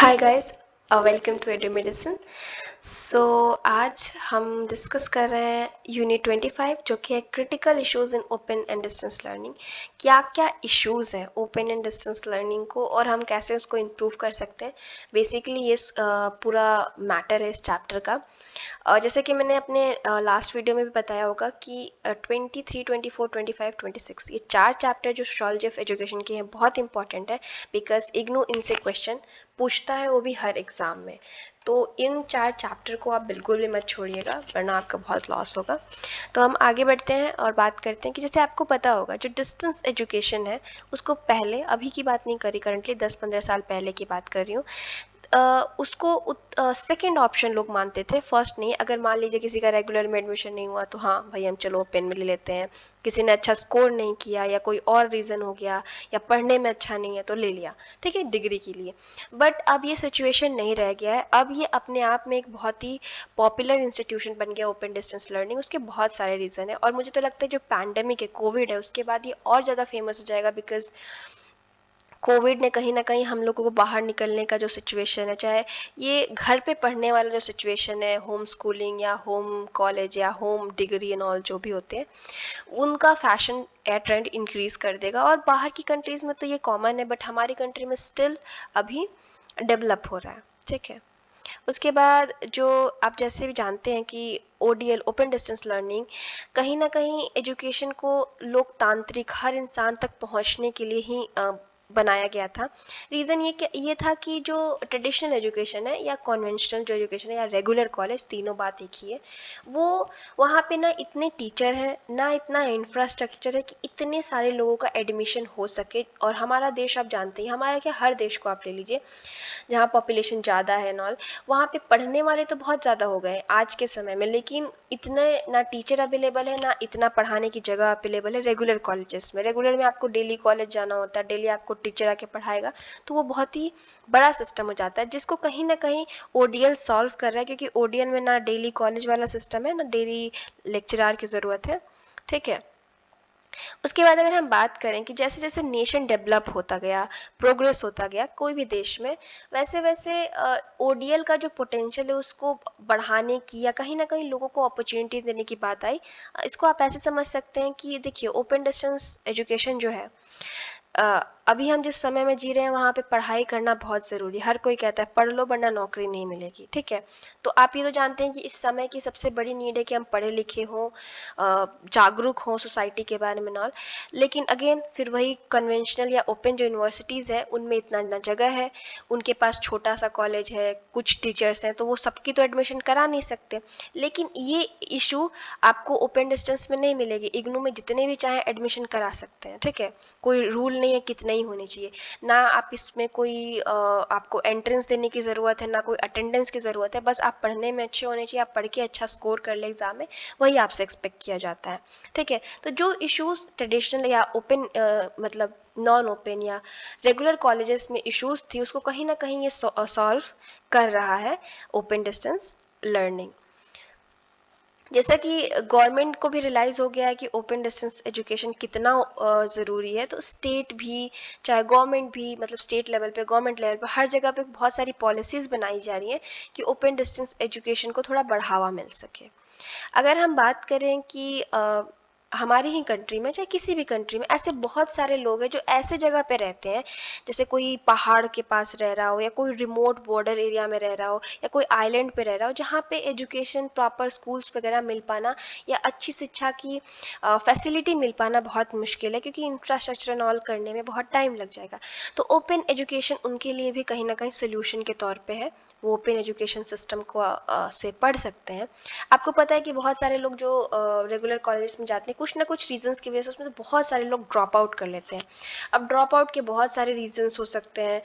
Hi guys, welcome to Edu Medicine. So आज हम discuss कर रहे हैं यूनिट 25 जो कि है critical issues in open and distance learning. क्या क्या इश्यूज हैं ओपन एंड डिस्टेंस लर्निंग को और हम कैसे उसको इम्प्रूव कर सकते हैं। बेसिकली ये पूरा मैटर है इस चैप्टर का। जैसे कि मैंने अपने लास्ट वीडियो में भी बताया होगा कि 23, 24, 25, 26 ये 4 चैप्टर जो सोशियोलॉजी ऑफ एजुकेशन के हैं बहुत इंपॉर्टेंट है, बिकॉज इग्नू इनसे क्वेश्चन पूछता है, वो भी हर एग्ज़ाम में। तो इन 4 चैप्टर को आप बिल्कुल भी मत छोड़िएगा, वरना आपका बहुत लॉस होगा। तो हम आगे बढ़ते हैं और बात करते हैं कि जैसे आपको पता होगा जो डिस्टेंस एजुकेशन है उसको पहले, अभी की बात नहीं करी, करंटली 10-15 साल पहले की बात कर रही हूँ, उसको सेकंड ऑप्शन लोग मानते थे, फर्स्ट नहीं। अगर मान लीजिए किसी का रेगुलर में एडमिशन नहीं हुआ तो हाँ भाई हम चलो ओपन में ले लेते हैं, किसी ने अच्छा स्कोर नहीं किया या कोई और रीज़न हो गया या पढ़ने में अच्छा नहीं है तो ले लिया, ठीक है, डिग्री के लिए। बट अब ये सिचुएशन नहीं रह गया है, अब ये अपने आप में एक बहुत ही पॉपुलर इंस्टीट्यूशन बन गया ओपन डिस्टेंस लर्निंग। उसके बहुत सारे रीज़न है और मुझे तो लगता है जो पैंडेमिक है, कोविड है, उसके बाद ये और ज़्यादा फेमस हो जाएगा, बिकॉज कोविड ने कहीं ना कहीं हम लोगों को बाहर निकलने का जो सिचुएशन है, चाहे ये घर पे पढ़ने वाला जो सिचुएशन है, होम स्कूलिंग या होम कॉलेज या होम डिग्री एंड ऑल जो भी होते हैं, उनका फैशन या ट्रेंड इंक्रीज कर देगा। और बाहर की कंट्रीज़ में तो ये कॉमन है, बट हमारी कंट्री में स्टिल अभी डेवलप हो रहा है, ठीक है। उसके बाद जो आप जैसे भी जानते हैं कि ODL ओपन डिस्टेंस लर्निंग कहीं ना कहीं एजुकेशन को लोकतांत्रिक हर इंसान तक पहुंचने के लिए ही बनाया गया था। रीज़न ये था कि जो ट्रेडिशनल एजुकेशन है या कन्वेंशनल जो एजुकेशन है या रेगुलर कॉलेज, तीनों बात एक ही है, वो वहाँ पे ना इतने टीचर हैं ना इतना इंफ्रास्ट्रक्चर है कि इतने सारे लोगों का एडमिशन हो सके। और हमारा देश आप जानते हैं, हमारा क्या, हर देश को आप ले लीजिए जहाँ पॉपुलेशन ज़्यादा है नॉल, वहाँ पे पढ़ने वाले तो बहुत ज़्यादा हो गए हैं आज के समय में, लेकिन इतने ना टीचर अवेलेबल है ना इतना पढ़ाने की जगह अवेलेबल है रेगुलर कॉलेजेस में। रेगुलर में आपको डेली कॉलेज जाना होता है, डेली आपको टीचर आके पढ़ाएगा, तो वो बहुत ही बड़ा सिस्टम हो जाता है, जिसको कहीं ना कहीं ODL सॉल्व कर रहा है, क्योंकि ODL में ना डेली कॉलेज वाला सिस्टम है ना डेली लेक्चरार की ज़रूरत है, ठीक है। उसके बाद अगर हम बात करें कि जैसे जैसे नेशन डेवलप होता गया, प्रोग्रेस होता गया कोई भी देश में, वैसे वैसे ODL का जो पोटेंशियल है उसको बढ़ाने की या कहीं ना कहीं लोगों को अपॉर्चुनिटी देने की बात आई। इसको आप ऐसे समझ सकते हैं कि देखिए ओपन डिस्टेंस एजुकेशन जो है, अभी हम जिस समय में जी रहे हैं वहाँ पे पढ़ाई करना बहुत ज़रूरी है। हर कोई कहता है पढ़ लो वरना नौकरी नहीं मिलेगी, ठीक है। तो आप ये तो जानते हैं कि इस समय की सबसे बड़ी नीड है कि हम पढ़े लिखे हों, जागरूक हों सोसाइटी के बारे में नॉल। लेकिन अगेन फिर वही कन्वेंशनल या ओपन जो यूनिवर्सिटीज़ है उनमें इतना ना जगह है, उनके पास छोटा सा कॉलेज है, कुछ टीचर्स हैं, तो वो सबकी तो एडमिशन करा नहीं सकते। लेकिन ये इशू आपको ओपन डिस्टेंस में नहीं मिलेगी, इग्नू में जितने भी चाहें एडमिशन करा सकते हैं, ठीक है। कोई रूल नहीं है कितना ही होनी चाहिए, ना आप इसमें कोई आपको एंट्रेंस देने की ज़रूरत है, ना कोई अटेंडेंस की ज़रूरत है, बस आप पढ़ने में अच्छे होने चाहिए, आप पढ़ के अच्छा स्कोर कर ले एग्ज़ाम में, वही आपसे एक्सपेक्ट किया जाता है, ठीक है। तो जो इश्यूज़ ट्रेडिशनल या ओपन मतलब नॉन ओपन या रेगुलर कॉलेजेस में इश्यूज़ थी, उसको कहीं ना कहीं ये सॉल्व कर रहा है ओपन डिस्टेंस लर्निंग। जैसा कि गवर्नमेंट को भी रियलाइज़ हो गया है कि ओपन डिस्टेंस एजुकेशन कितना ज़रूरी है, तो स्टेट भी, चाहे गवर्नमेंट भी, मतलब स्टेट लेवल पे, गवर्नमेंट लेवल पे, हर जगह पे बहुत सारी पॉलिसीज़ बनाई जा रही हैं कि ओपन डिस्टेंस एजुकेशन को थोड़ा बढ़ावा मिल सके। अगर हम बात करें कि हमारी ही कंट्री में, चाहे किसी भी कंट्री में, ऐसे बहुत सारे लोग हैं जो ऐसे जगह पे रहते हैं, जैसे कोई पहाड़ के पास रह रहा हो या कोई रिमोट बॉर्डर एरिया में रह रहा हो या कोई आइलैंड पे रह रहा हो, जहाँ पे एजुकेशन, प्रॉपर स्कूल्स वगैरह मिल पाना या अच्छी शिक्षा की फैसिलिटी मिल पाना बहुत मुश्किल है, क्योंकि इंफ्रास्ट्रक्चर एंड ऑल करने में बहुत टाइम लग जाएगा। तो ओपन एजुकेशन उनके लिए भी कहीं ना कहीं सोल्यूशन के तौर पे है, वो ओपन एजुकेशन सिस्टम को से पढ़ सकते हैं। आपको पता है कि बहुत सारे लोग जो रेगुलर कॉलेज में जाते हैं, कुछ ना कुछ रीजंस की वजह से उसमें से बहुत सारे लोग ड्रॉप आउट कर लेते हैं। अब ड्रॉप आउट के बहुत सारे रीजंस हो सकते हैं,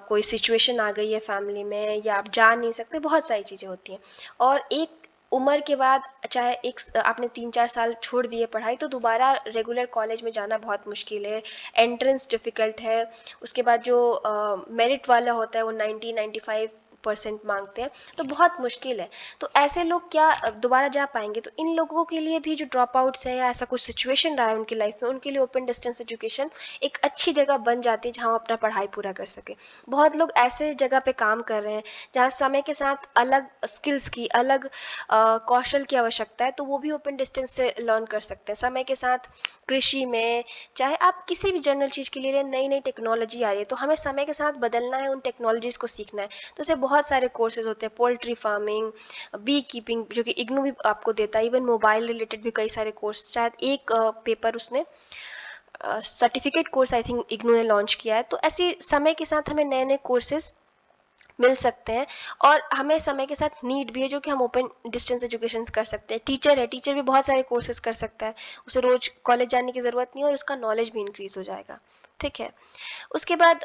कोई सिचुएशन आ गई है फैमिली में या आप जा नहीं सकते, बहुत सारी चीज़ें होती हैं। और एक उम्र के बाद, चाहे आपने 3-4 साल छोड़ दिए पढ़ाई, तो दोबारा रेगुलर कॉलेज में जाना बहुत मुश्किल है, एंट्रेंस डिफ़िकल्ट है। उसके बाद जो मेरिट वाला होता है वो 90-95 परसेंट मांगते हैं, तो बहुत मुश्किल है। तो ऐसे लोग क्या दोबारा जा पाएंगे? तो इन लोगों के लिए भी जो ड्रॉप आउट्स है या ऐसा कुछ सिचुएशन रहा है उनकी लाइफ में, उनके लिए ओपन डिस्टेंस एजुकेशन एक अच्छी जगह बन जाती है जहाँ वो अपना पढ़ाई पूरा कर सके। बहुत लोग ऐसे जगह पे काम कर रहे हैं जहाँ समय के साथ अलग स्किल्स की, अलग कौशल की आवश्यकता है, तो वो भी ओपन डिस्टेंस से लर्न कर सकते हैं। समय के साथ कृषि में, चाहे आप किसी भी जनरल चीज़ के लिए, नई नई टेक्नोलॉजी आ रही है, तो हमें समय के साथ बदलना है, उन टेक्नोलॉजीज़ को सीखना है। तो ऐसे बहुत सारे कोर्सेज होते हैं, पोल्ट्री फार्मिंग, बी कीपिंग, जो कि इग्नू भी आपको देता है, इवन मोबाइल रिलेटेड भी कई सारे कोर्स, शायद एक पेपर उसने certificate course I think IGNOU ने लॉन्च किया है। तो ऐसी समय के साथ हमें नए नए कोर्सेज मिल सकते हैं, और हमें समय के साथ नीड भी है जो कि हम ओपन डिस्टेंस एजुकेशन कर सकते हैं। टीचर है, टीचर भी बहुत सारे कोर्सेज कर सकता है, उसे रोज कॉलेज जाने की ज़रूरत नहीं है और उसका नॉलेज भी इंक्रीज हो जाएगा। ठीक है। उसके बाद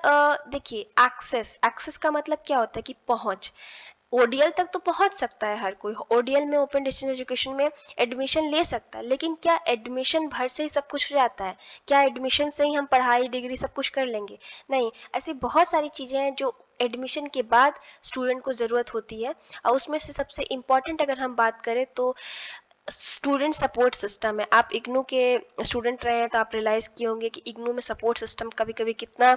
देखिए, एक्सेस, एक्सेस का मतलब क्या होता है कि पहुंच। ओडीएल तक तो पहुंच सकता है हर कोई, ओडीएल में ओपन डिस्टेंस एजुकेशन में एडमिशन ले सकता है, लेकिन क्या एडमिशन भर से ही सब कुछ हो जाता है? क्या एडमिशन से ही हम पढ़ाई, डिग्री सब कुछ कर लेंगे? नहीं, ऐसी बहुत सारी चीज़ें हैं जो एडमिशन के बाद स्टूडेंट को ज़रूरत होती है, और उसमें से सबसे इम्पॉर्टेंट अगर हम बात करें तो स्टूडेंट सपोर्ट सिस्टम है। आप इग्नू के स्टूडेंट रहे हैं तो आप रियलाइज़ किए होंगे कि इग्नू में सपोर्ट सिस्टम कभी कभी कितना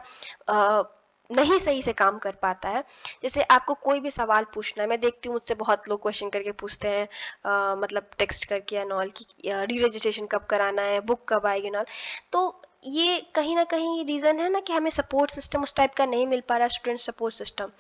नहीं सही से काम कर पाता है। जैसे आपको कोई भी सवाल पूछना है, मैं देखती हूँ मुझसे बहुत लोग क्वेश्चन करके पूछते हैं, मतलब टेक्स्ट करके एंड ऑल, कि री रजिस्ट्रेशन कब कराना है, बुक कब आएगी एंड ऑल। तो ये कहीं ना कहीं रीज़न है ना कि हमें सपोर्ट सिस्टम उस टाइप का नहीं मिल पा रहा, स्टूडेंट सपोर्ट सिस्टम।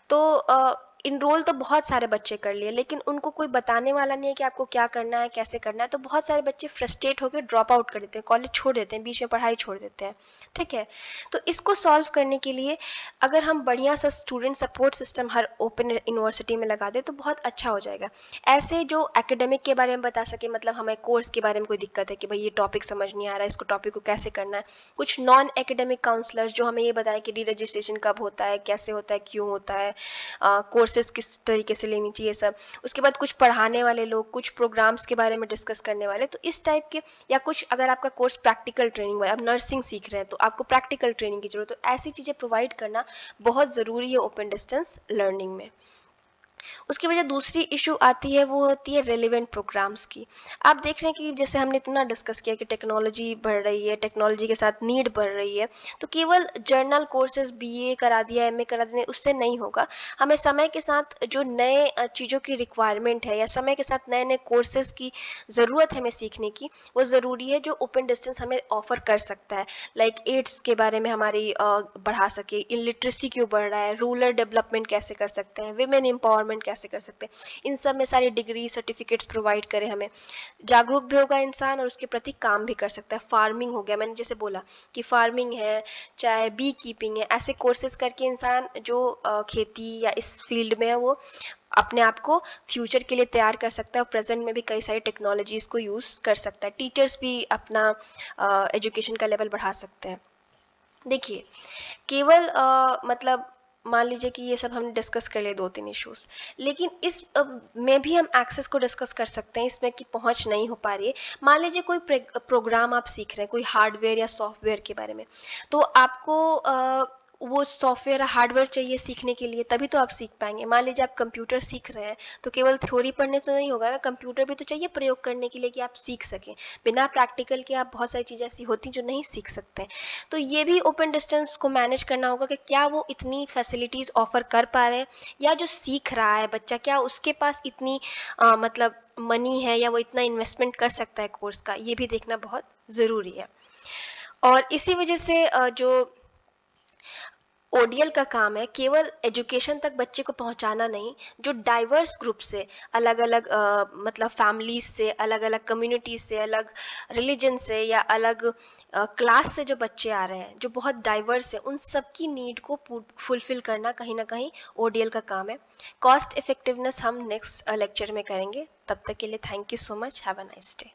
तो इनरोल तो बहुत सारे बच्चे कर लिए, लेकिन उनको कोई बताने वाला नहीं है कि आपको क्या करना है, कैसे करना है। तो बहुत सारे बच्चे फ्रस्ट्रेट होकर ड्रॉप आउट कर देते हैं, कॉलेज छोड़ देते हैं, बीच में पढ़ाई छोड़ देते हैं। ठीक है। तो इसको सॉल्व करने के लिए अगर हम बढ़िया सा स्टूडेंट सपोर्ट सिस्टम हर ओपन यूनिवर्सिटी में लगा दें तो बहुत अच्छा हो जाएगा। ऐसे जो एकेडमिक के बारे में बता सके, मतलब हमें कोर्स के बारे में कोई दिक्कत है कि भाई ये टॉपिक समझ नहीं आ रहा है, इसको टॉपिक को कैसे करना है। कुछ नॉन एकेडमिक काउंसलर्स जो हमें ये बताएं कि री रजिस्ट्रेशन कब होता है, कैसे होता है, क्यों होता है, कोर्सेज किस तरीके से लेनी चाहिए, सब। उसके बाद कुछ पढ़ाने वाले लोग, कुछ प्रोग्राम्स के बारे में डिस्कस करने वाले, तो इस टाइप के। या कुछ अगर आपका कोर्स प्रैक्टिकल ट्रेनिंग वाला, आप नर्सिंग सीख रहे हैं तो आपको प्रैक्टिकल ट्रेनिंग की जरूरत है, तो ऐसी चीज़ें प्रोवाइड करना बहुत ज़रूरी है ओपन डिस्टेंस लर्निंग में। उसकी वजह दूसरी इशू आती है, वो होती है रेलिवेंट प्रोग्राम्स की। आप देख रहे हैं कि जैसे हमने इतना डिस्कस किया कि टेक्नोलॉजी बढ़ रही है, टेक्नोलॉजी के साथ नीड बढ़ रही है, तो केवल जर्नल कोर्सेज बीए करा दिया, एमए करा दिया, उससे नहीं होगा। हमें समय के साथ जो नए चीज़ों की रिक्वायरमेंट है, या समय के साथ नए नए कोर्सेज की ज़रूरत है हमें सीखने की, वो ज़रूरी है जो ओपन डिस्टेंस हमें ऑफर कर सकता है। लाइक एड्स के बारे में हमारी बढ़ा सके, इलिटरेसी क्यों बढ़ रहा है, रूरल डेवलपमेंट कैसे कर सकते हैं, विमेन एम्पावरमेंट कैसे कर सकते हैं, इन सब में सारी डिग्री सर्टिफिकेट्स प्रोवाइड करें हमें। जागरूक भी होगा इंसान और उसके प्रति काम भी कर सकता है। फार्मिंग हो गया, मैंने जैसे बोला कि फार्मिंग है, चाहे बी कीपिंग है, ऐसे कोर्सेज करके इंसान जो खेती या इस फील्ड में है, वो अपने आप को फ्यूचर के लिए तैयार कर सकता है, और प्रेजेंट में भी कई सारी टेक्नोलॉजीज़ को यूज़ कर सकता है। टीचर्स भी अपना एजुकेशन का लेवल बढ़ा सकते हैं। देखिए, केवल मतलब मान लीजिए कि ये सब हमने डिस्कस कर लिए 2-3 इश्यूज, लेकिन इस में भी हम एक्सेस को डिस्कस कर सकते हैं, इसमें कि पहुंच नहीं हो पा रही है। मान लीजिए कोई प्रोग्राम आप सीख रहे हैं, कोई हार्डवेयर या सॉफ्टवेयर के बारे में, तो आपको वो सॉफ्टवेयर हार्डवेयर चाहिए सीखने के लिए, तभी तो आप सीख पाएंगे। मान लीजिए आप कंप्यूटर सीख रहे हैं, तो केवल थ्योरी पढ़ने से नहीं होगा ना, कंप्यूटर भी तो चाहिए प्रयोग करने के लिए कि आप सीख सकें। बिना प्रैक्टिकल के आप बहुत सारी चीज़ें ऐसी होती जो नहीं सीख सकते। तो ये भी ओपन डिस्टेंस को मैनेज करना होगा कि क्या वो इतनी फैसिलिटीज़ ऑफर कर पा रहे हैं, या जो सीख रहा है बच्चा, क्या उसके पास इतनी मतलब मनी है, या वो इतना इन्वेस्टमेंट कर सकता है कोर्स का, ये भी देखना बहुत ज़रूरी है। और इसी वजह से जो ओडीएल का काम है केवल एजुकेशन तक बच्चे को पहुंचाना नहीं, जो डाइवर्स ग्रुप से, अलग अलग मतलब फैमिलीज से, अलग अलग कम्युनिटीज से, अलग रिलीजन से, या अलग क्लास से जो बच्चे आ रहे हैं, जो बहुत डाइवर्स है, उन सब की नीड को फुलफिल करना कहीं ना कहीं ओडीएल का काम है। कॉस्ट इफेक्टिवनेस हम नेक्स्ट लेक्चर में करेंगे। तब तक के लिए thank you so much, have a nice day.